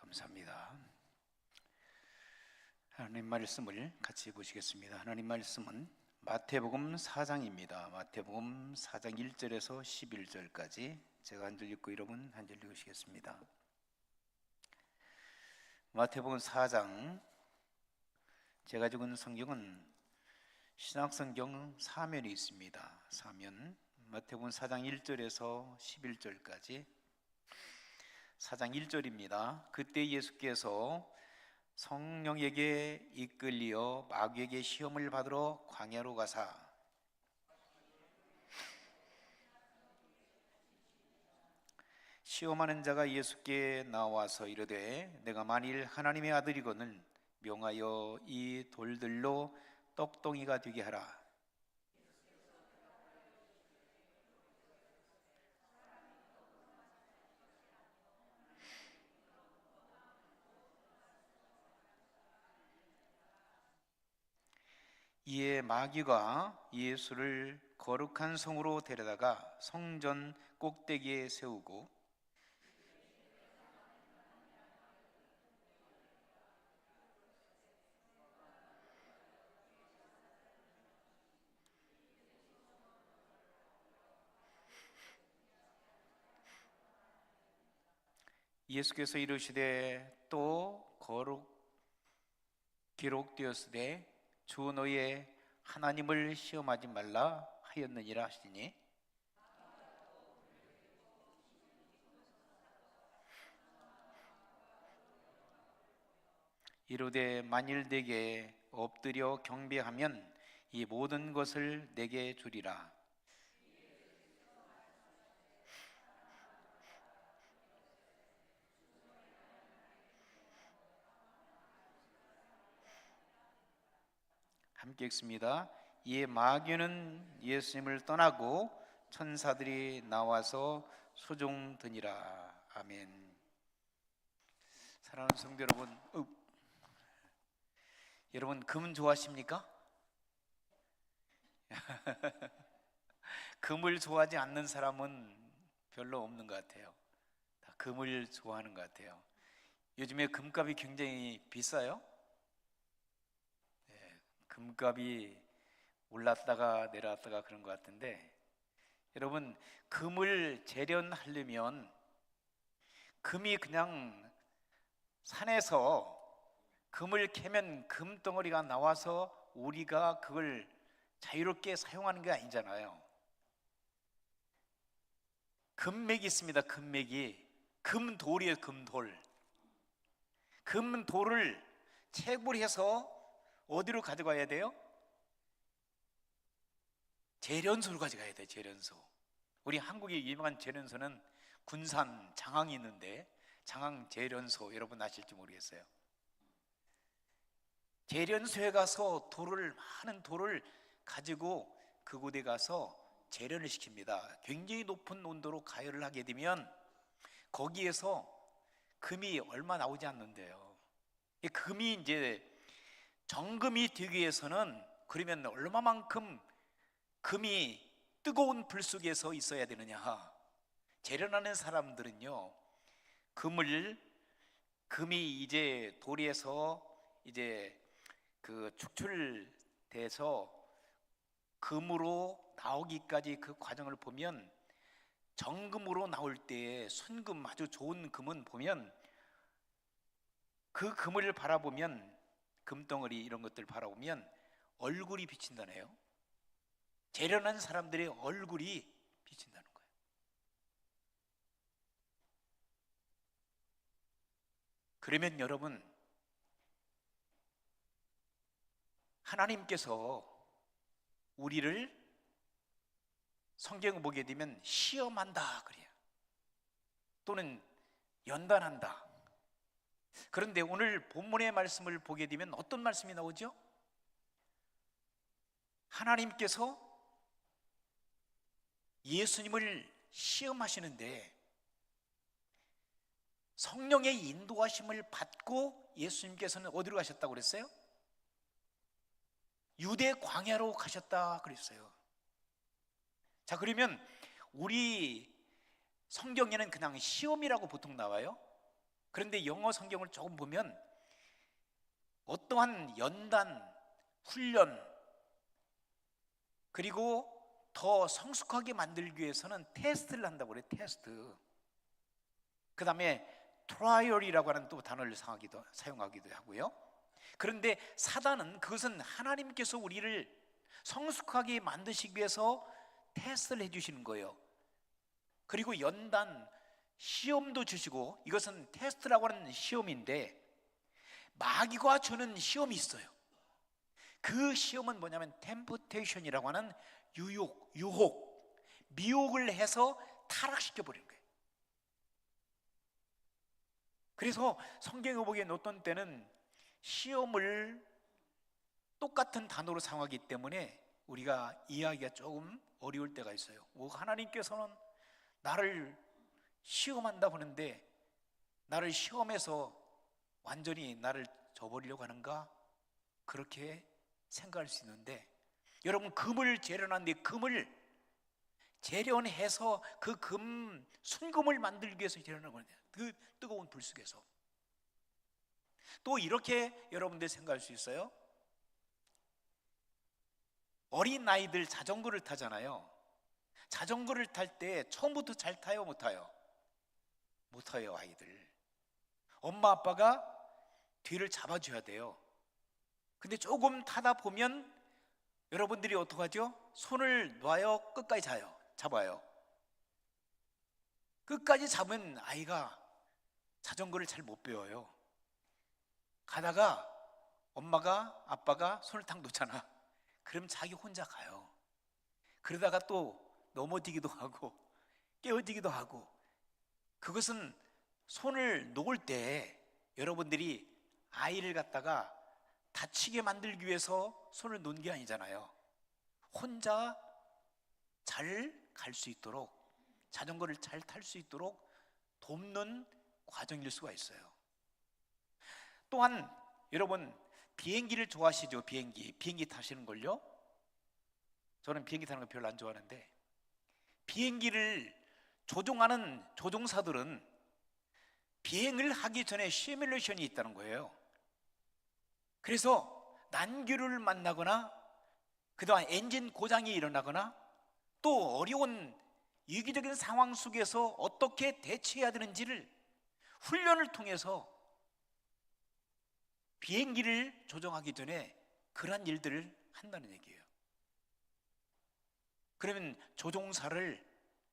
감사합니다. 하나님 말씀을 같이 보시겠습니다. 하나님 말씀은 마태복음 4장입니다. 마태복음 4장 1절에서 11절까지 제가 한 절 읽고 여러분 한 절 읽으시겠습니다. 마태복음 4장, 제가 적은 성경은 신약성경 사면이 있습니다. 사면, 마태복음 4장 1절에서 11절까지. 4장 1절입니다. 그때 예수께서 성령에게 이끌리어 마귀에게 시험을 받으러 광야로 가사 시험하는 자가 예수께 나와서 이르되 내가 만일 하나님의 아들이거늘 명하여 이 돌들로 떡덩이가 되게 하라. 이에 마귀가 예수를 거룩한 성으로 데려다가 성전 꼭대기에 세우고 예수께서 이르시되 또 기록되었으되 주 너의 하나님을 시험하지 말라 하였느니라 하시니, 이르되 만일 내게 엎드려 경배하면 이 모든 것을 내게 주리라. 함께 읽습니다. 이에 마귀는 예수님을 떠나고 천사들이 나와서 수종드니라. 아멘. 사랑하는 성도 여러분, 여러분 금 좋아하십니까? 금을 좋아하지 않는 사람은 별로 없는 것 같아요. 다 금을 좋아하는 것 같아요. 요즘에 금값이 굉장히 비싸요. 금값이 올랐다가 내려왔다가 그런 것 같은데, 여러분 금을 재련하려면 금이 그냥 산에서 금을 캐면 금덩어리가 나와서 우리가 그걸 자유롭게 사용하는 게 아니잖아요. 금맥이 있습니다. 금맥이. 금돌이에요. 금돌. 금돌을 채굴해서 어디로 가져가야 돼요? 재련소로 가져가야 돼요. 재련소. 우리 한국의 유명한 재련소는 군산 장항이 있는데, 장항 재련소 여러분 아실지 모르겠어요. 재련소에 가서 많은 돌을 가지고 그곳에 가서 재련을 시킵니다. 굉장히 높은 온도로 가열을 하게 되면 거기에서 금이 얼마 나오지 않는데요. 이 금이 이제 정금이 되기 위해서는 그러면 얼마만큼 금이 뜨거운 불 속에서 있어야 되느냐. 재련하는 사람들은요, 금이 이제 돌에서 이제 그 축출돼서 금으로 나오기까지 그 과정을 보면, 정금으로 나올 때 순금, 아주 좋은 금은 보면 그 금을 바라보면, 금덩어리 이런 것들 바라보면 얼굴이 비친다네요. 재련한 사람들의 얼굴이 비친다는 거예요. 그러면 여러분, 하나님께서 우리를 성경을 보게 되면 시험한다 그래요. 또는 연단한다. 그런데 오늘 본문의 말씀을 보게 되면 어떤 말씀이 나오죠? 하나님께서 예수님을 시험하시는데 성령의 인도하심을 받고 예수님께서는 어디로 가셨다고 그랬어요? 유대 광야로 가셨다 그랬어요. 자, 그러면 우리 성경에는 그냥 시험이라고 보통 나와요. 그런데 영어 성경을 조금 보면 어떠한 연단, 훈련, 그리고 더 성숙하게 만들기 위해서는 테스트를 한다고 그래요. 테스트. 그 다음에 트라이얼이라고 하는 또 단어를 사용하기도 하고요. 그런데 사단은 그것은 하나님께서 우리를 성숙하게 만드시기 위해서 테스트를 해주시는 거예요. 그리고 연단, 시험도 주시고, 이것은 테스트라고 하는 시험인데 마귀가 주는 시험이 있어요. 그 시험은 뭐냐면 템프테이션이라고 하는 유혹, 미혹을 해서 타락시켜 버리는 거예요. 그래서 성경에 보기엔 어떤 때는 시험을 똑같은 단어로 사용하기 때문에 우리가 이해하기가 조금 어려울 때가 있어요. 하나님께서는 나를 시험한다 보는데 나를 시험해서 완전히 나를 저버리려고 하는가? 그렇게 생각할 수 있는데, 여러분, 금을 재련하는데 금을 재련해서 그 순금을 만들기 위해서 재련하는 거예요. 그 뜨거운 불 속에서. 또 이렇게 여러분들 생각할 수 있어요. 어린 아이들 자전거를 타잖아요. 자전거를 탈 때 처음부터 잘 타요, 못 타요? 못 타요. 아이들 엄마 아빠가 뒤를 잡아줘야 돼요. 근데 조금 타다 보면 여러분들이 어떡하죠? 손을 놔요? 끝까지 잡아요? 끝까지 잡으면 아이가 자전거를 잘 못 배워요. 가다가 엄마가 아빠가 손을 탁 놓잖아. 그럼 자기 혼자 가요. 그러다가 또 넘어지기도 하고 깨어지기도 하고. 그것은 손을 놓을 때 여러분들이 아이를 갖다가 다치게 만들기 위해서 손을 놓은 게 아니잖아요. 혼자 잘 갈 수 있도록, 자전거를 잘 탈 수 있도록 돕는 과정일 수가 있어요. 또한 여러분, 비행기를 좋아하시죠? 비행기 타시는 걸요? 저는 비행기 타는 거 별로 안 좋아하는데, 비행기를 조종하는 조종사들은 비행을 하기 전에 시뮬레이션이 있다는 거예요. 그래서 난규를 만나거나 그동안 엔진 고장이 일어나거나 또 어려운 위기적인 상황 속에서 어떻게 대처해야 되는지를 훈련을 통해서 비행기를 조종하기 전에 그러한 일들을 한다는 얘기예요. 그러면 조종사를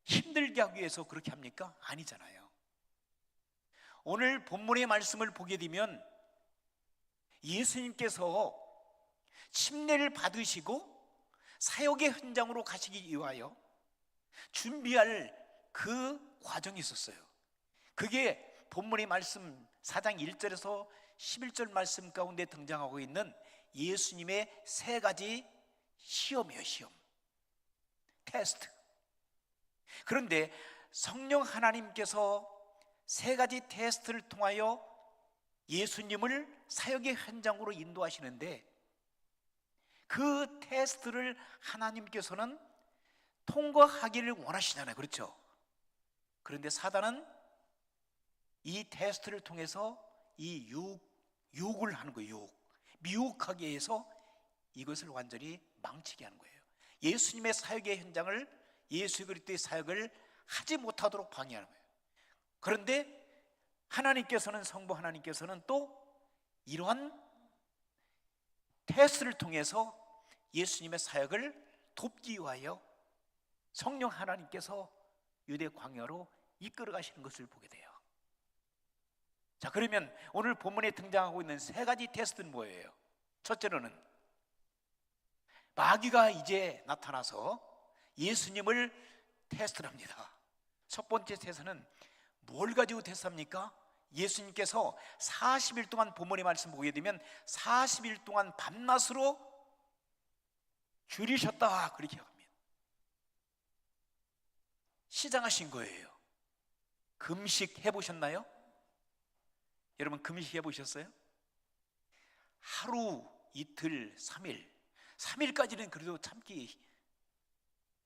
힘들게 하기 위해서 그렇게 합니까? 아니잖아요. 오늘 본문의 말씀을 보게 되면 예수님께서 침례를 받으시고 사역의 현장으로 가시기 위하여 준비할 그 과정이 있었어요. 그게 본문의 말씀 4장 1절에서 11절 말씀 가운데 등장하고 있는 예수님의 세 가지 시험이에요. 시험, 테스트. 그런데 성령 하나님께서 세 가지 테스트를 통하여 예수님을 사역의 현장으로 인도하시는데, 그 테스트를 하나님께서는 통과하기를 원하시잖아요. 그렇죠? 그런데 사단은 이 테스트를 통해서 이 유혹을 하는 거예요. 미혹하게 해서 이것을 완전히 망치게 하는 거예요. 예수님의 사역의 현장을, 예수 그리스도의 사역을 하지 못하도록 방해하는 거예요. 그런데 하나님께서는, 성부 하나님께서는 또 이러한 테스트를 통해서 예수님의 사역을 돕기 위하여 성령 하나님께서 유대 광야로 이끌어 가시는 것을 보게 돼요. 자, 그러면 오늘 본문에 등장하고 있는 세 가지 테스트는 뭐예요? 첫째로는 마귀가 이제 나타나서 예수님을 테스트를 합니다. 첫 번째 테스트는 뭘 가지고 테스트합니까? 예수님께서 40일 동안 본문의 말씀 보게 되면 40일 동안 밤낮으로 줄이셨다, 그렇게 합니다. 시장하신 거예요. 금식 해보셨나요? 여러분, 금식 해보셨어요? 하루, 이틀, 3일 3일까지는 그래도 참기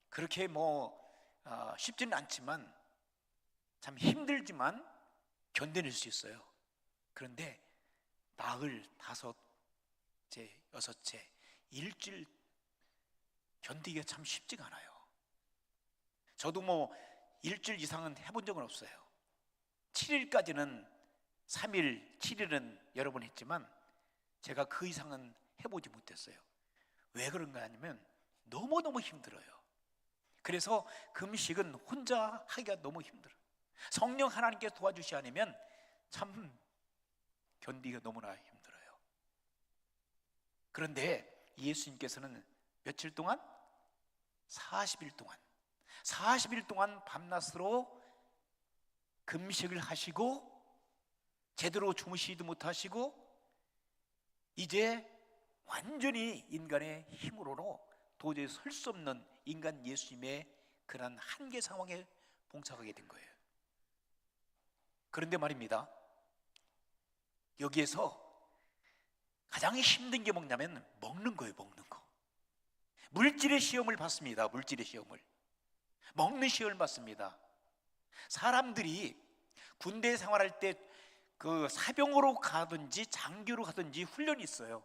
그렇게 쉽지는 않지만, 참 힘들지만 견뎌낼 수 있어요. 그런데 나흘, 다섯째, 여섯째, 일주일 견디기가 참 쉽지가 않아요. 저도 뭐 일주일 이상은 해본 적은 없어요. 7일까지는 3일, 7일은 여러 번 했지만 제가 그 이상은 해보지 못했어요. 왜 그런가 하면 너무너무 힘들어요. 그래서 금식은 혼자 하기가 너무 힘들어요. 성령 하나님께서 도와주시 않으면 참 견디기가 너무나 힘들어요. 그런데 예수님께서는 며칠 동안? 40일 동안 밤낮으로 금식을 하시고 제대로 주무시지도 못하시고 이제 완전히 인간의 힘으로는 도저히 설 수 없는 인간 예수님의 그런 한계 상황에 봉착하게 된 거예요. 그런데 말입니다, 여기에서 가장 힘든 게 뭐냐면 먹는 거예요. 먹는 거. 물질의 시험을 받습니다. 물질의 시험을, 먹는 시험을 받습니다. 사람들이 군대 생활할 때 그 사병으로 가든지 장교로 가든지 훈련이 있어요.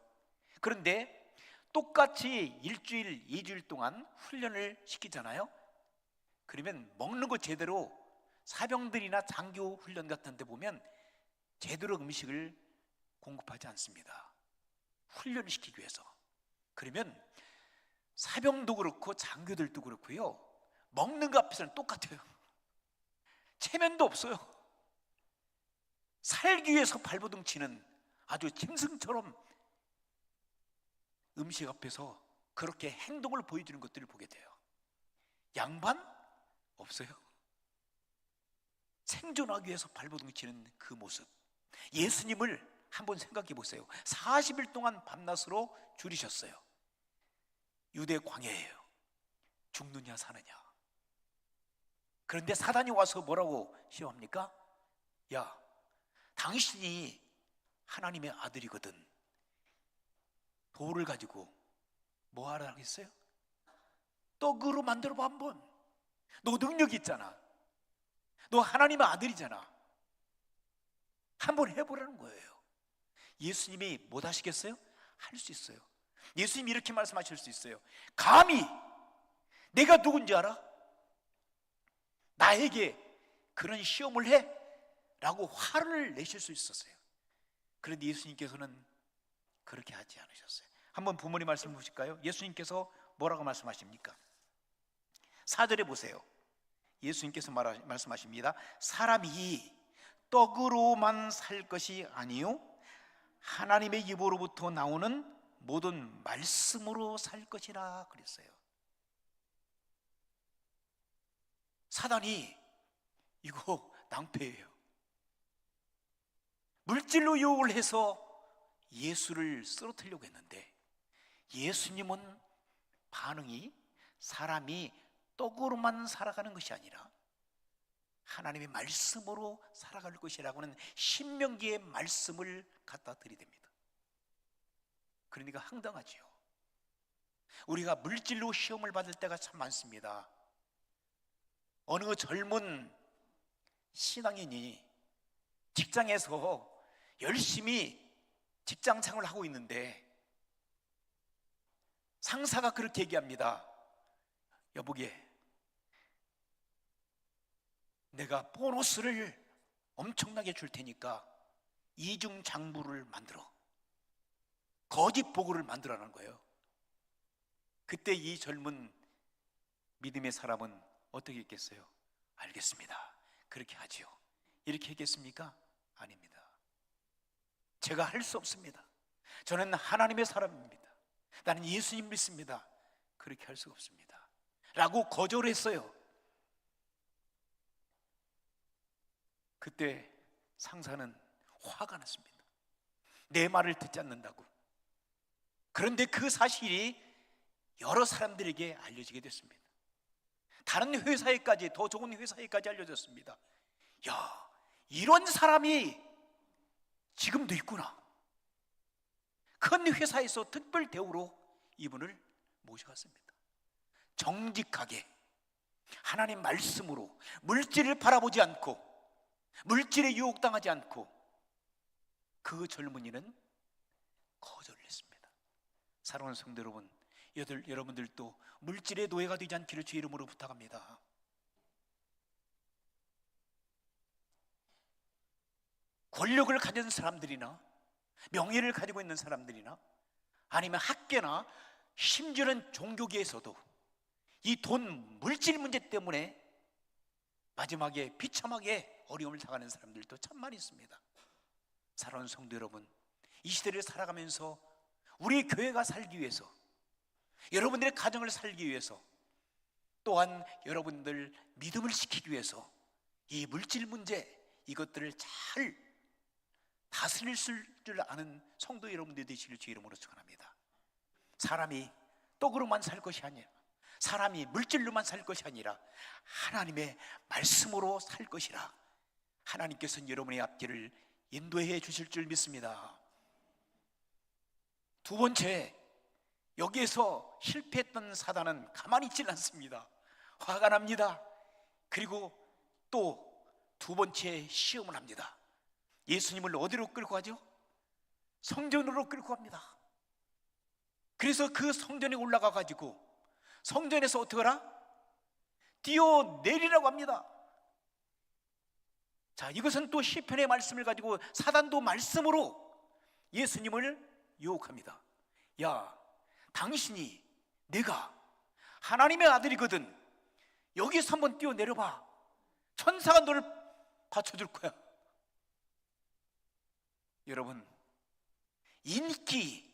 그런데 똑같이 일주일, 2주일 동안 훈련을 시키잖아요. 그러면 먹는 거 제대로, 사병들이나 장교 훈련 같은 데 보면 제대로 음식을 공급하지 않습니다. 훈련을 시키기 위해서. 그러면 사병도 그렇고 장교들도 그렇고요, 먹는 거 앞에서는 똑같아요. 체면도 없어요. 살기 위해서 발버둥 치는 아주 짐승처럼 음식 앞에서 그렇게 행동을 보여주는 것들을 보게 돼요. 양반? 없어요. 생존하기 위해서 발버둥 치는 그 모습. 예수님을 한번 생각해 보세요. 40일 동안 밤낮으로 줄이셨어요. 유대 광야예요. 죽느냐 사느냐. 그런데 사단이 와서 뭐라고 시험합니까? 야, 당신이 하나님의 아들이거든. 돌을 가지고 뭐 하라 하겠어요? 떡으로 만들어봐 한번. 너 능력 있잖아. 너 하나님의 아들이잖아. 한번 해보라는 거예요. 예수님이 못 하시겠어요? 할 수 있어요. 예수님이 이렇게 말씀하실 수 있어요. 감히 내가 누군지 알아? 나에게 그런 시험을 해? 라고 화를 내실 수 있었어요. 그런데 예수님께서는 그렇게 하지 않으셨어요. 한번 부모님 말씀 보실까요? 예수님께서 뭐라고 말씀하십니까? 4절에 보세요. 예수님께서 말씀하십니다. 사람이 떡으로만 살 것이 아니요 하나님의 입으로부터 나오는 모든 말씀으로 살 것이라 그랬어요. 사단이 이거 낭패예요. 물질로 유혹을 해서 예수를 쓰러뜨리려고 했는데 예수님은 반응이 사람이 떡으로만 살아가는 것이 아니라 하나님의 말씀으로 살아갈 것이라고 하는 신명기의 말씀을 갖다 들이댑니다. 그러니까 황당하지요. 우리가 물질로 시험을 받을 때가 참 많습니다. 어느 젊은 신앙인이 직장에서 열심히 직장 생활을 하고 있는데 상사가 그렇게 얘기합니다. 여보게, 내가 보너스를 엄청나게 줄 테니까 이중장부를 만들어, 거짓 보고를 만들어라는 거예요. 그때 이 젊은 믿음의 사람은 어떻게 했겠어요? 알겠습니다, 그렇게 하지요. 이렇게 했겠습니까? 아닙니다. 제가 할 수 없습니다. 저는 하나님의 사람입니다. 나는 예수님 믿습니다. 그렇게 할 수가 없습니다 라고 거절했어요. 그때 상사는 화가 났습니다. 내 말을 듣지 않는다고. 그런데 그 사실이 여러 사람들에게 알려지게 됐습니다. 다른 회사에까지, 더 좋은 회사에까지 알려졌습니다. 야, 이런 사람이 지금도 있구나. 큰 회사에서 특별 대우로 이분을 모셔갔습니다. 정직하게 하나님 말씀으로 물질을 바라보지 않고 물질에 유혹당하지 않고 그 젊은이는 거절을 했습니다. 사랑하는 성도 여러분, 여러분들도 물질의 노예가 되지 않기를 주의 이름으로 부탁합니다. 권력을 가진 사람들이나 명예를 가지고 있는 사람들이나 아니면 학계나 심지어는 종교계에서도 이 돈, 물질 문제 때문에 마지막에 비참하게 어려움을 당하는 사람들도 참 많이 있습니다. 사랑하는 성도 여러분, 이 시대를 살아가면서 우리 교회가 살기 위해서, 여러분들의 가정을 살기 위해서, 또한 여러분들 믿음을 지키기 위해서 이 물질 문제, 이것들을 잘 다스릴 줄 아는 성도 여러분들 되시길 주의 이름으로 축원합니다. 사람이 떡으로만 살 것이 아니라, 사람이 물질로만 살 것이 아니라 하나님의 말씀으로 살 것이라 하나님께서는 여러분의 앞길을 인도해 주실 줄 믿습니다. 두 번째, 여기에서 실패했던 사단은 가만히 있지 않습니다. 화가 납니다. 그리고 또 두 번째 시험을 합니다. 예수님을 어디로 끌고 가죠? 성전으로 끌고 갑니다. 그래서 그 성전에 올라가 가지고 성전에서 어떻게 하라? 뛰어내리라고 합니다. 자, 이것은 또 시편의 말씀을 가지고 사단도 말씀으로 예수님을 유혹합니다. 야, 당신이, 내가 하나님의 아들이거든, 여기서 한번 뛰어내려봐. 천사가 너를 받쳐줄 거야. 여러분, 인기,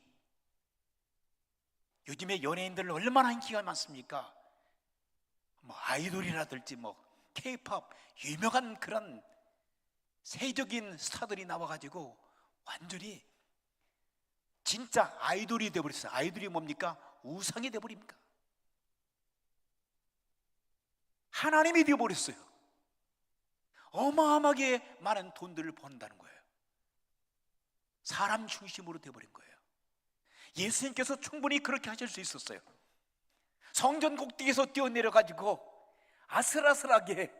요즘에 연예인들 얼마나 인기가 많습니까? 뭐 아이돌이라든지 뭐 K-팝 유명한 그런 세적인 스타들이 나와가지고 완전히 진짜 아이돌이 되어버렸어요. 아이돌이 뭡니까? 우상이 되어버립니까? 하나님이 되어버렸어요. 어마어마하게 많은 돈들을 번다는 거예요. 사람 중심으로 되어버린 거예요. 예수님께서 충분히 그렇게 하실 수 있었어요. 성전 꼭대기에서 뛰어내려가지고 아슬아슬하게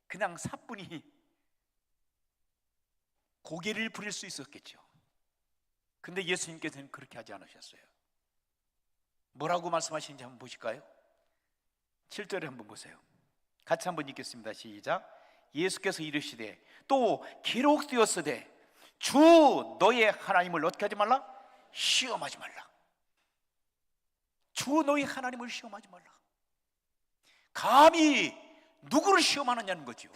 그냥 사뿐히 고개를 부릴 수 있었겠죠. 근데 예수님께서는 그렇게 하지 않으셨어요. 뭐라고 말씀하시는지 한번 보실까요? 7절에 한번 보세요. 같이 한번 읽겠습니다. 시작. 예수께서 이르시되 또 기록되었으되 주 너의 하나님을 어떻게 하지 말라? 시험하지 말라. 주 너의 하나님을 시험하지 말라. 감히 누구를 시험하느냐는 거죠.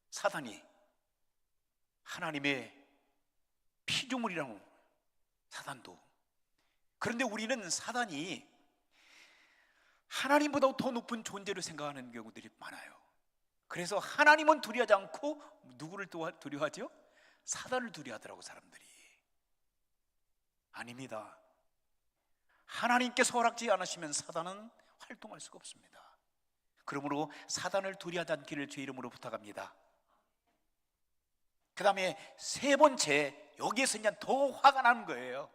사단이 하나님의 피조물이라고, 사단도. 그런데 우리는 사단이 하나님보다 더 높은 존재로 생각하는 경우들이 많아요. 그래서 하나님은 두려워하지 않고 누구를 두려워하죠? 사단을 두려워하더라고, 사람들이. 아닙니다. 하나님께서 허락지 않으시면 사단은 활동할 수가 없습니다. 그러므로 사단을 두려워하지 않기를 주의 이름으로 부탁합니다. 그 다음에 세 번째, 여기에서 그냥 더 화가 나는 거예요.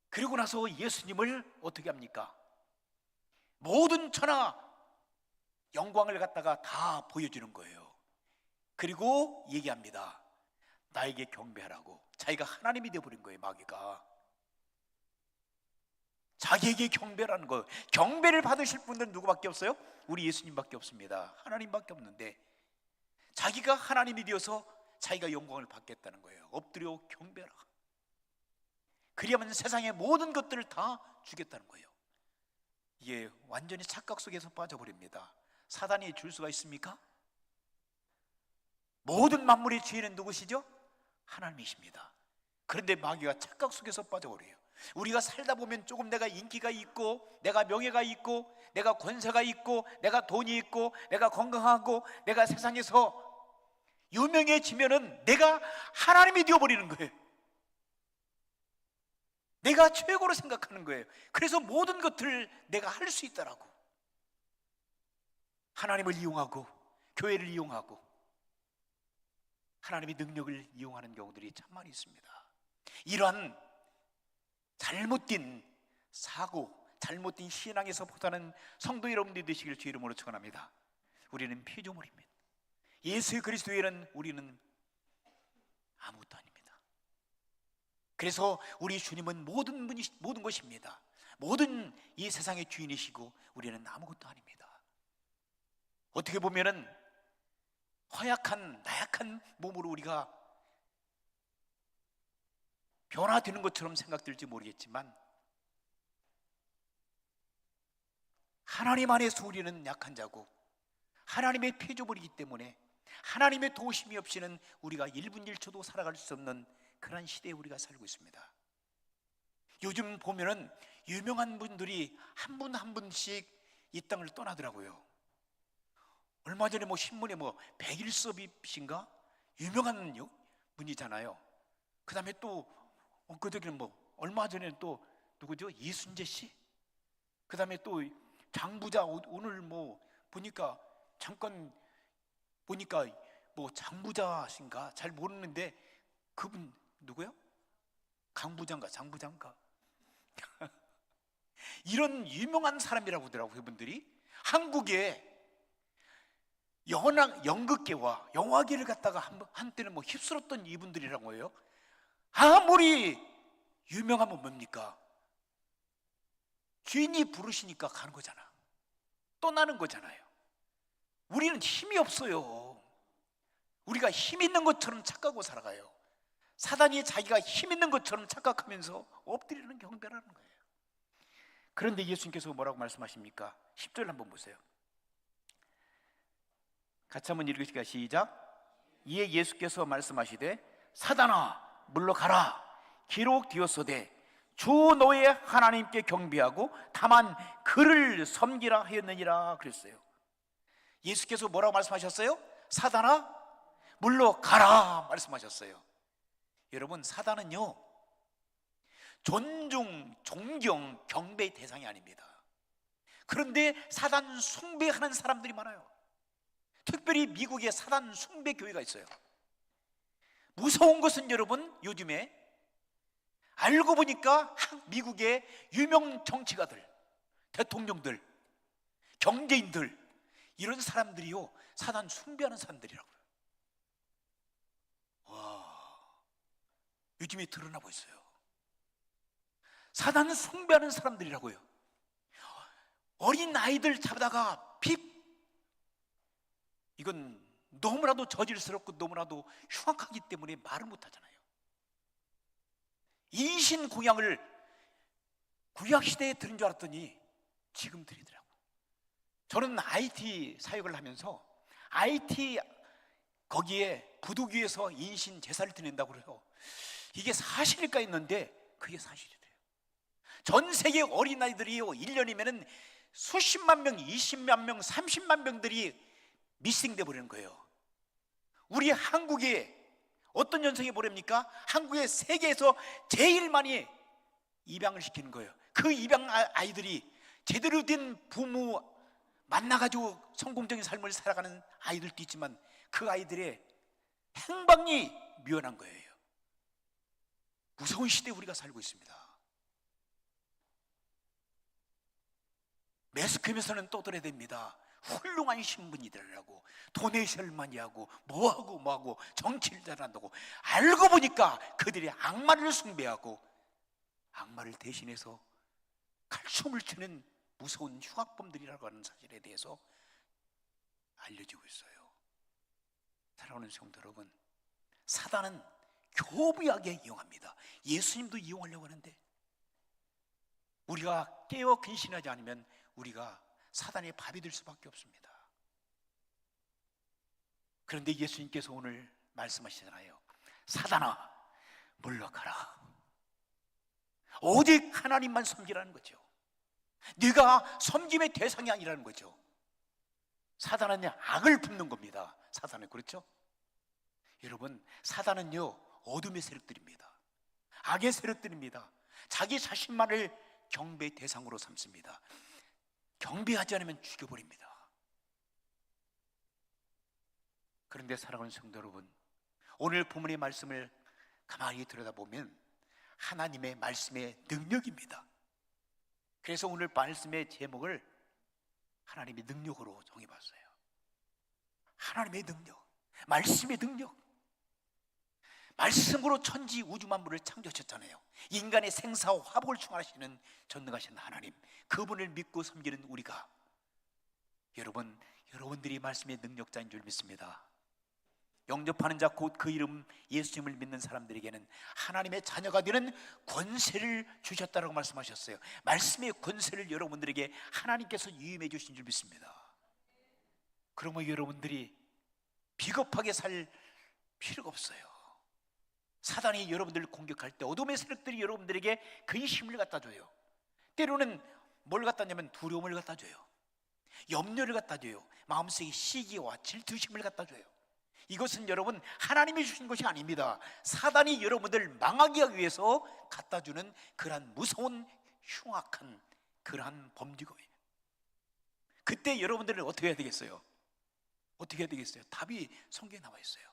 그리고 나서 예수님을 어떻게 합니까? 모든 천하 영광을 갖다가 다 보여주는 거예요. 그리고 얘기합니다. 나에게 경배하라고. 자기가 하나님이 되어버린 거예요. 마귀가 자기에게 경배라는 거예요. 경배를 받으실 분들은 누구밖에 없어요? 우리 예수님밖에 없습니다. 하나님밖에 없는데 자기가 하나님이 되어서 자기가 영광을 받겠다는 거예요. 엎드려 경배하라. 그리하면 세상의 모든 것들을 다 주겠다는 거예요. 이게 완전히 착각 속에서 빠져버립니다. 사단이 줄 수가 있습니까? 모든 만물의 주인은 누구시죠? 하나님이십니다. 그런데 마귀가 착각 속에서 빠져버려요. 우리가 살다 보면 조금 내가 인기가 있고, 내가 명예가 있고, 내가 권세가 있고, 내가 돈이 있고, 내가 건강하고, 내가 세상에서 유명해지면은 내가 하나님이 되어버리는 거예요. 내가 최고로 생각하는 거예요. 그래서 모든 것들을 내가 할 수 있다라고. 하나님을 이용하고 교회를 이용하고 하나님의 능력을 이용하는 경우들이 참 많이 있습니다. 이러한 잘못된 사고, 잘못된 신앙에서 보다는 성도 여러분들이 되시길 주의 이름으로 축원합니다. 우리는 피조물입니다. 예수 그리스도에는 우리는 아무것도 아닙니다. 그래서 우리 주님은 모든 것입니다. 모든 이 세상의 주인이시고 우리는 아무것도 아닙니다. 어떻게 보면은 허약한 나약한 몸으로 우리가 변화되는 것처럼 생각될지 모르겠지만 하나님 안에서 우리는 약한 자고 하나님의 피조물이기 때문에 하나님의 도우심이 없이는 우리가 1분 1초도 살아갈 수 없는 그런 시대에 우리가 살고 있습니다. 요즘 보면은 유명한 분들이 한 분 한 분씩 이 땅을 떠나더라고요. 얼마 전에 신문에 백일섭이신가 유명한 분이잖아요. 그 다음에 또 엊그저께는 얼마 전에 또 누구죠? 이순재 씨. 그 다음에 또 장부자, 오늘 보니까 잠깐 보니까 장부자신가 잘 모르는데 그분 누구요? 강부장가 장부장가 이런 유명한 사람이라고 하더라고요. 그분들이 한국에 연극계와 영화계를 갖다가 한때는 휩쓸었던 이분들이라고 해요. 아무리 유명하면 뭡니까? 주인이 부르시니까 가는 거잖아. 떠나는 거잖아요. 우리는 힘이 없어요. 우리가 힘 있는 것처럼 착각하고 살아가요. 사단이 자기가 힘 있는 것처럼 착각하면서 엎드리는 경배라는 거예요. 그런데 예수님께서 뭐라고 말씀하십니까? 10절 한번 보세요. 같이 한번 읽으실까요? 시작. 이에 예수께서 말씀하시되 사단아 물러가라. 기록 되었으되 주 너의 하나님께 경배하고 다만 그를 섬기라 하였느니라 그랬어요. 예수께서 뭐라고 말씀하셨어요? 사단아 물러가라 말씀하셨어요. 여러분, 사단은요 존중, 존경, 경배의 대상이 아닙니다. 그런데 사단 숭배하는 사람들이 많아요. 특별히 미국에 사단 숭배 교회가 있어요. 무서운 것은 여러분, 요즘에 알고 보니까 미국의 유명 정치가들, 대통령들, 경제인들, 이런 사람들이요 사단 숭배하는 사람들이라고요. 와, 요즘에 드러나고 있어요. 사단 숭배하는 사람들이라고요. 어린 아이들 잡다가 이건 너무나도 저질스럽고 너무나도 흉악하기 때문에 말을 못하잖아요. 인신 공양을 구약시대에 들은 줄 알았더니 지금 들이더라고. 저는 IT 사역을 하면서 IT 거기에 부두기에서 인신 제사를 드린다고 그래요. 이게 사실일까 했는데 그게 사실이래요. 전 세계 어린아이들이요 1년이면은 수십만 명, 20만 명, 30만 명들이 미싱돼 버리는 거예요. 우리 한국에 어떤 현상이 보랍니까? 한국에 세계에서 제일 많이 입양을 시키는 거예요. 그 입양 아이들이 제대로 된 부모 만나가지고 성공적인 삶을 살아가는 아이들도 있지만 그 아이들의 행방이 묘연한 거예요. 무서운 시대에 우리가 살고 있습니다. 매스컴에서는 떠들어야 됩니다. 훌륭한 신분이더라고, 도네이션을 많이 하고 뭐하고 정치를 잘한다고. 알고 보니까 그들이 악마를 숭배하고 악마를 대신해서 칼춤을 추는 무서운 흉악범들이라고 하는 사실에 대해서 알려지고 있어요. 사랑하는 성도 여러분, 사단은 교부하게 이용합니다. 예수님도 이용하려고 하는데 우리가 깨어 근신하지 않으면 우리가 사단의 밥이 될 수밖에 없습니다. 그런데 예수님께서 오늘 말씀하시잖아요. 사단아 물러가라. 오직 하나님만 섬기라는 거죠. 네가 섬김의 대상이 아니라는 거죠. 사단은 악을 품는 겁니다. 사단은, 그렇죠? 여러분, 사단은요 어둠의 세력들입니다. 악의 세력들입니다. 자기 자신만을 경배의 대상으로 삼습니다. 경배하지 않으면 죽여버립니다. 그런데 사랑하는 성도 여러분, 오늘 본문의 말씀을 가만히 들여다보면 하나님의 말씀의 능력입니다. 그래서 오늘 말씀의 제목을 하나님의 능력으로 정해봤어요. 하나님의 능력. 말씀의 능력. 말씀으로 천지 우주 만물을 창조하셨잖아요. 인간의 생사와 화복을 충만하시는 전능하신 하나님, 그분을 믿고 섬기는 우리가, 여러분들이 말씀의 능력자인 줄 믿습니다. 영접하는 자 곧 그 이름 예수님을 믿는 사람들에게는 하나님의 자녀가 되는 권세를 주셨다라고 말씀하셨어요. 말씀의 권세를 여러분들에게 하나님께서 유임해 주신 줄 믿습니다. 그러면 여러분들이 비겁하게 살 필요가 없어요. 사단이 여러분들을 공격할 때 어둠의 세력들이 여러분들에게 그 힘을 갖다 줘요. 때로는 뭘 갖다 주냐면 두려움을 갖다 줘요. 염려를 갖다 줘요. 마음속에 시기와 질투심을 갖다 줘요. 이것은 여러분 하나님이 주신 것이 아닙니다. 사단이 여러분들 망하게 하기 위해서 갖다 주는 그러한 무서운 흉악한 그러한 범죄거예요. 그때 여러분들은 어떻게 해야 되겠어요? 어떻게 해야 되겠어요? 답이 성경에 나와 있어요.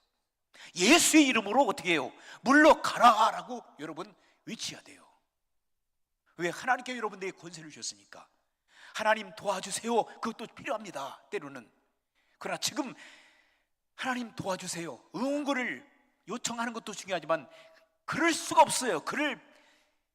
예수의 이름으로 어떻게 해요? 물러가라라고 여러분 외쳐야 돼요. 왜? 하나님께 여러분들에게 권세를 주셨으니까. 하나님 도와주세요, 그것도 필요합니다, 때로는. 그러나 지금 하나님 도와주세요, 응원구를 요청하는 것도 중요하지만 그럴 수가 없어요. 그럴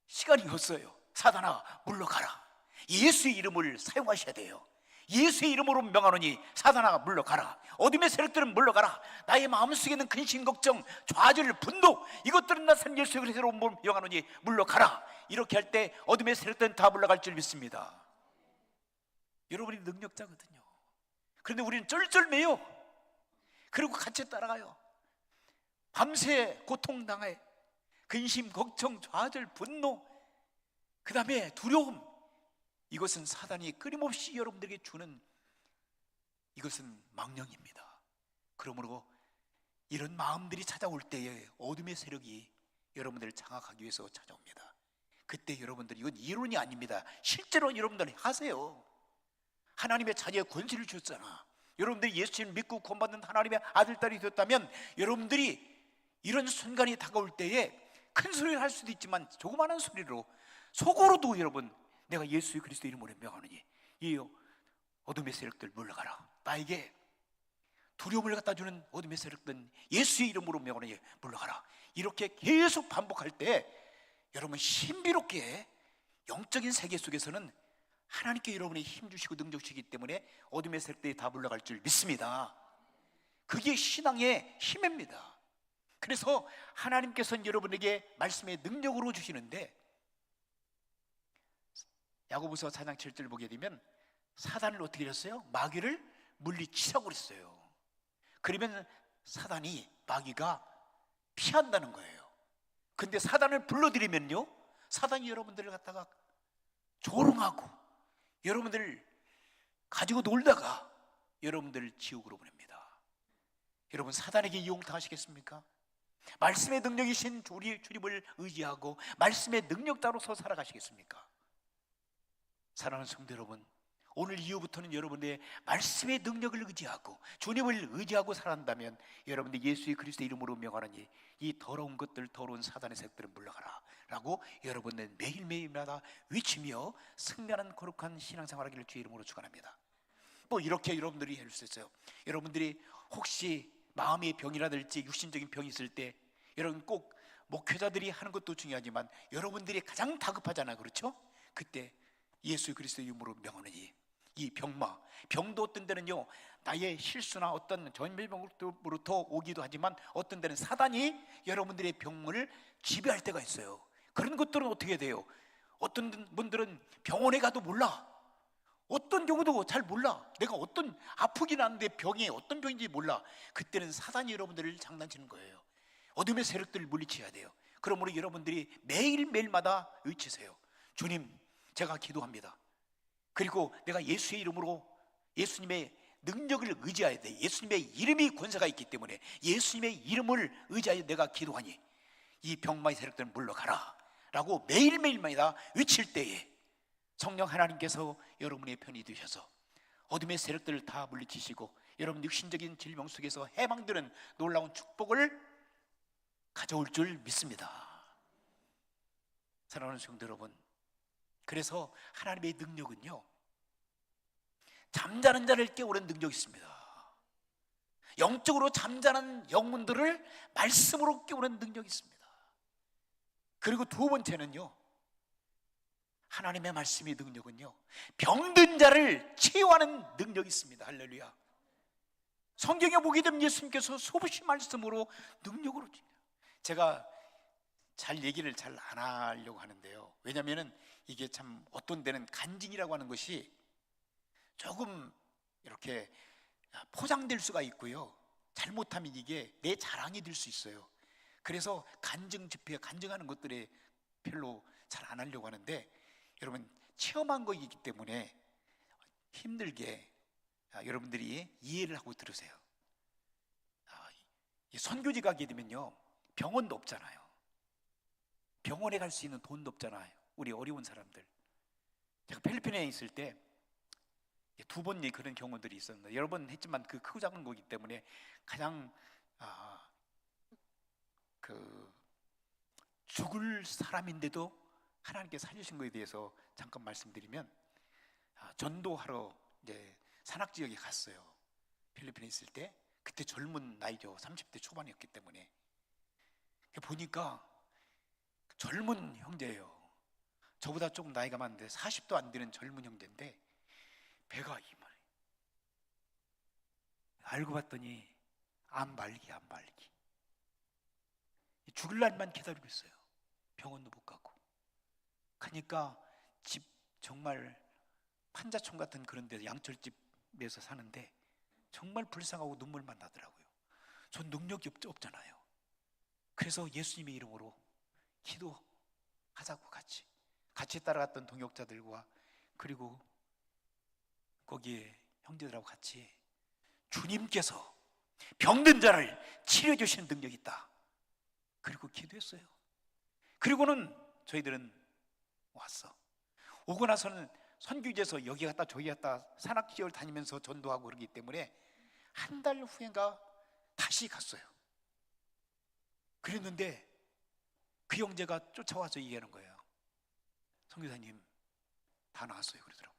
시간이 없어요. 사단아 물러가라. 예수의 이름을 사용하셔야 돼요. 예수의 이름으로 명하노니 사단아 물러가라. 어둠의 세력들은 물러가라. 나의 마음속에 있는 근심, 걱정, 좌절, 분노, 이것들은 나선 예수 그리스도로 명하노니 물러가라. 이렇게 할 때 어둠의 세력들은 다 물러갈 줄 믿습니다. 여러분이 능력자거든요. 그런데 우리는 쩔쩔매요. 그리고 같이 따라가요. 밤새 고통당해 근심, 걱정, 좌절, 분노, 그 다음에 두려움, 이것은 사단이 끊임없이 여러분들에게 주는 이것은 망령입니다. 그러므로 이런 마음들이 찾아올 때에 어둠의 세력이 여러분들을 장악하기 위해서 찾아옵니다. 그때 여러분들, 이건 이론이 아닙니다. 실제로 여러분들 하세요. 하나님의 자녀의 권세를 주셨잖아. 여러분들이 예수님을 믿고 구원받는 하나님의 아들, 딸이 되었다면 여러분들이 이런 순간이 다가올 때에 큰 소리를 할 수도 있지만 조그마한 소리로 속으로도 여러분, 내가 예수 그리스도 이름으로 명하노니 이 어둠의 세력들 물러가라. 나에게 두려움을 갖다 주는 어둠의 세력들은 예수의 이름으로 명하노니 물러가라. 이렇게 계속 반복할 때 여러분 신비롭게 영적인 세계 속에서는 하나님께 여러분이 힘 주시고 능력 주시기 때문에 어둠의 세력들이 다 물러갈 줄 믿습니다. 그게 신앙의 힘입니다. 그래서 하나님께서는 여러분에게 말씀의 능력으로 주시는데, 야고보서 4장 7절 보게 되면 사단을 어떻게 했어요? 마귀를 물리치라고 그랬어요. 그러면 사단이, 마귀가 피한다는 거예요. 근데 사단을 불러들이면요, 사단이 여러분들을 갖다가 조롱하고 여러분들을 가지고 놀다가 여러분들을 지옥으로 보냅니다. 여러분, 사단에게 이용당하시겠습니까? 말씀의 능력이신 우리 주님을 의지하고 말씀의 능력자로서 살아가시겠습니까? 사랑하는 성도 여러분, 오늘 이후부터는 여러분의 말씀의 능력을 의지하고 주님을 의지하고 살아간다면 여러분들 예수의 그리스도 이름으로 명하노니 이 더러운 것들, 더러운 사단의 색들은 물러가라 라고 여러분은 매일매일마다 외치며 승리하는 거룩한 신앙생활하기를 주의 이름으로 축원합니다. 뭐 이렇게 여러분들이 할 수 있어요. 여러분들이 혹시 마음의 병이라든지 육신적인 병이 있을 때 여러분 꼭 목회자들이 하는 것도 중요하지만 여러분들이 가장 다급하잖아요. 그렇죠? 그때 예수 그리스도 이름으로 명하노니 이 병도 어떤 데는요 나의 실수나 어떤 전염병으로부터 오기도 하지만 어떤 데는 사단이 여러분들의 병을 지배할 때가 있어요. 그런 것들은 어떻게 돼요? 어떤 분들은 병원에 가도 몰라. 어떤 경우도 잘 몰라. 내가 어떤 아프긴 하는데 병이 어떤 병인지 몰라. 그때는 사단이 여러분들을 장난치는 거예요. 어둠의 세력들을 물리쳐야 돼요. 그러므로 여러분들이 매일매일마다 외치세요. 주님, 제가 기도합니다. 그리고 내가 예수의 이름으로 예수님의 능력을 의지해야 돼. 예수님의 이름이 권세가 있기 때문에 예수님의 이름을 의지하여 내가 기도하니 이 병마의 세력들은 물러가라 라고 매일매일마다 외칠 때에 성령 하나님께서 여러분의 편이 되셔서 어둠의 세력들을 다 물리치시고 여러분 육신적인 질병 속에서 해방되는 놀라운 축복을 가져올 줄 믿습니다. 사랑하는 성도 여러분, 그래서 하나님의 능력은요 잠자는 자를 깨우는 능력이 있습니다. 영적으로 잠자는 영혼들을 말씀으로 깨우는 능력이 있습니다. 그리고 두 번째는요, 하나님의 말씀의 능력은요, 병든 자를 치유하는 능력이 있습니다. 할렐루야. 성경에 보게 되면 예수님께서 수없이 말씀으로 능력으로, 제가 잘 얘기를 잘 안 하려고 하는데요, 왜냐하면 이게 참 어떤 데는 간증이라고 하는 것이 조금 이렇게 포장될 수가 있고요, 잘못하면 이게 내 자랑이 될 수 있어요. 그래서 간증 집회, 간증하는 것들에 별로 잘 안 하려고 하는데, 여러분 체험한 거이기 때문에 힘들게 여러분들이 이해를 하고 들으세요. 선교지 가게 되면요, 병원도 없잖아요. 병원에 갈 수 있는 돈도 없잖아요, 우리 어려운 사람들. 제가 필리핀에 있을 때 두 번 그런 경우들이 있었는데, 여러 번 했지만 그 크고 작은 거기 때문에 가장 죽을 사람인데도 하나님께 살리신 것에 대해서 잠깐 말씀드리면, 전도하러 이제 산악 지역에 갔어요. 필리핀에 있을 때. 그때 젊은 나이죠. 30대 초반이었기 때문에. 보니까 젊은 형제예요. 저보다 조금 나이가 많은데 40도 안 되는 젊은 형제인데 배가 이만해. 알고 봤더니 암 말기. 죽을 날만 기다리고 있어요. 병원도 못 가고. 가니까 집 정말 판자촌 같은 그런 데서, 양철집에서 사는데 정말 불쌍하고 눈물만 나더라고요. 전 능력이 없잖아요. 그래서 예수님의 이름으로 기도하자고 같이 따라갔던 동역자들과 그리고 거기에 형제들하고 같이 주님께서 병든 자를 치료해 주시는 능력이 있다. 그리고 기도했어요. 그리고는 저희들은 왔어. 오고 나서는 선교지에서 여기 갔다 저기 갔다 산악지역을 다니면서 전도하고 그러기 때문에 한 달 후인가 다시 갔어요. 그랬는데 그 형제가 쫓아와서 얘기하는 거예요. 선교사님 다 나았어요. 그러더라고요.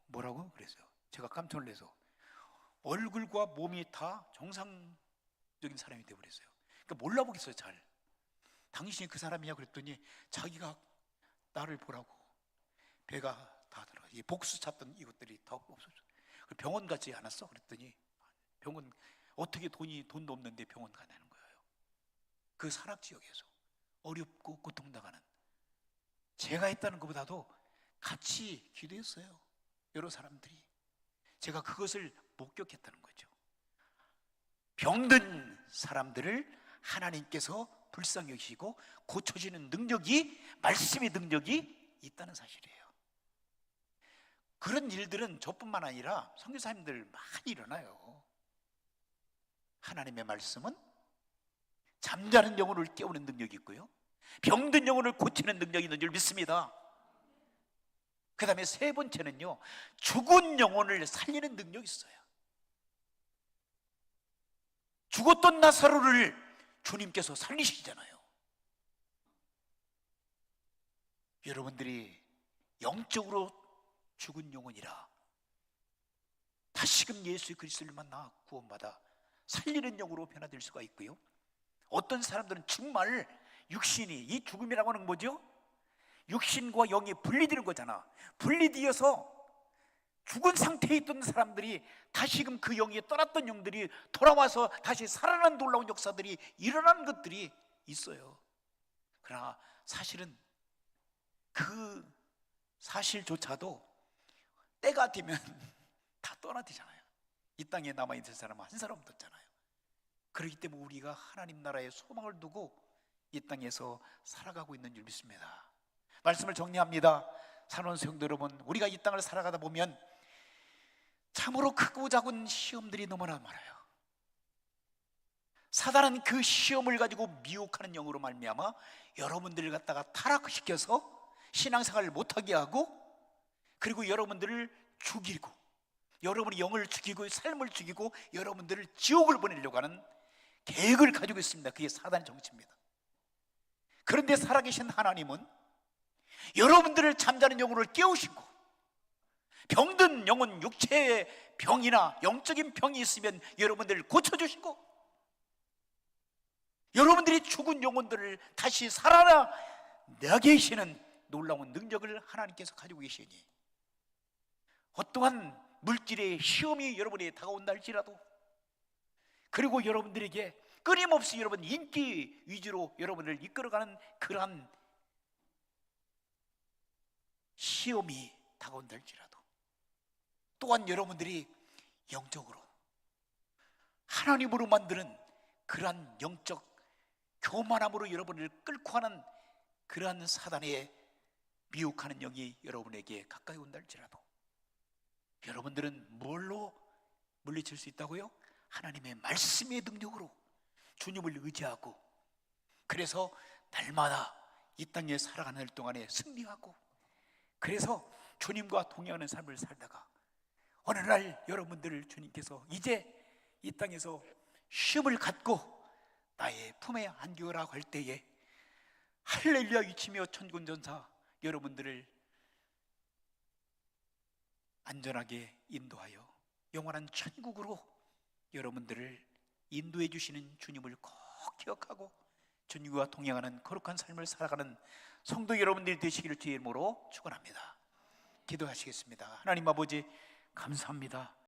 뭐라고? 그랬어요. 제가 깜짝 놀라서 얼굴과 몸이 다 정상적인 사람이 되어버렸어요. 그러니까 몰라보겠어요. 잘. 당신이 그 사람이냐 그랬더니 자기가 나를 보라고 배가 다 들어. 이 복수 찾던 이것들이 다 없어져. 병원 가지 않았어? 그랬더니 병원 어떻게 돈도 없는데 병원 가냐는 거예요. 그 산악 지역에서 어렵고 고통당하는, 제가 했다는 것보다도 같이 기도했어요. 여러 사람들이. 제가 그것을 목격했다는 거죠. 병든 사람들을 하나님께서 불쌍히 여기시고 고쳐지는 능력이, 말씀의 능력이 있다는 사실이에요. 그런 일들은 저뿐만 아니라 선교사님들 많이 일어나요. 하나님의 말씀은 잠자는 영혼을 깨우는 능력이 있고요, 병든 영혼을 고치는 능력이 있는 줄 믿습니다. 그 다음에 세 번째는요, 죽은 영혼을 살리는 능력이 있어요. 죽었던 나사로를 주님께서 살리시잖아요. 여러분들이 영적으로 죽은 영혼이라 다시금 예수 그리스도를 만나 구원받아 살리는 영으로 변화될 수가 있고요, 어떤 사람들은 정말 육신이, 이 죽음이라고 하는 뭐죠? 육신과 영이 분리되는 거잖아. 분리되어서 죽은 상태에 있던 사람들이 다시금 그 영이 떠났던 영들이 돌아와서 다시 살아난 놀라운 역사들이 일어나는 것들이 있어요. 그러나 사실은 그 사실조차도 때가 되면 다 떠나되잖아요. 이 땅에 남아있는 사람은 한 사람도 없잖아요. 그렇기 때문에 우리가 하나님 나라에 소망을 두고 이 땅에서 살아가고 있는 줄 믿습니다. 말씀을 정리합니다. 사랑하는 성도 여러분, 우리가 이 땅을 살아가다 보면 참으로 크고 작은 시험들이 너무나 많아요. 사단은 그 시험을 가지고 미혹하는 영으로 말미암아 여러분들을 갖다가 타락시켜서 신앙생활을 못하게 하고, 그리고 여러분들을 죽이고, 여러분의 영을 죽이고 삶을 죽이고 여러분들을 지옥을 보내려고 하는 계획을 가지고 있습니다. 그게 사단의 정치입니다. 그런데 살아계신 하나님은 여러분들을 잠자는 영혼을 깨우시고 병든 영혼, 육체의 병이나 영적인 병이 있으면 여러분들을 고쳐주시고, 여러분들이 죽은 영혼들을 다시 살아나 계시는 놀라운 능력을 하나님께서 가지고 계시니, 어떠한 물질의 시험이 여러분에게 다가온다 할지라도, 그리고 여러분들에게 끊임없이 여러분 인기 위주로 여러분을 이끌어가는 그러한 시험이 다가온다 할지라도, 또한 여러분들이 영적으로 하나님으로 만드는 그러한 영적 교만함으로 여러분을 끌고 가는 그러한 사단의 미혹하는 영이 여러분에게 가까이 온다 할지라도, 여러분들은 뭘로 물리칠 수 있다고요? 하나님의 말씀의 능력으로 주님을 의지하고, 그래서 날마다 이 땅에 살아가는 동안에 승리하고, 그래서 주님과 동행하는 삶을 살다가 어느 날 여러분들을 주님께서 이제 이 땅에서 쉼을 갖고 나의 품에 안겨라고 할 때에 할렐루야 외치며 천군전사 여러분들을 안전하게 인도하여 영원한 천국으로 여러분들을 인도해 주시는 주님을 꼭 기억하고 주님과 동행하는 거룩한 삶을 살아가는 성도 여러분들이 되시기를 주의 이름으로 축원합니다. 기도하시겠습니다. 하나님 아버지, 감사합니다.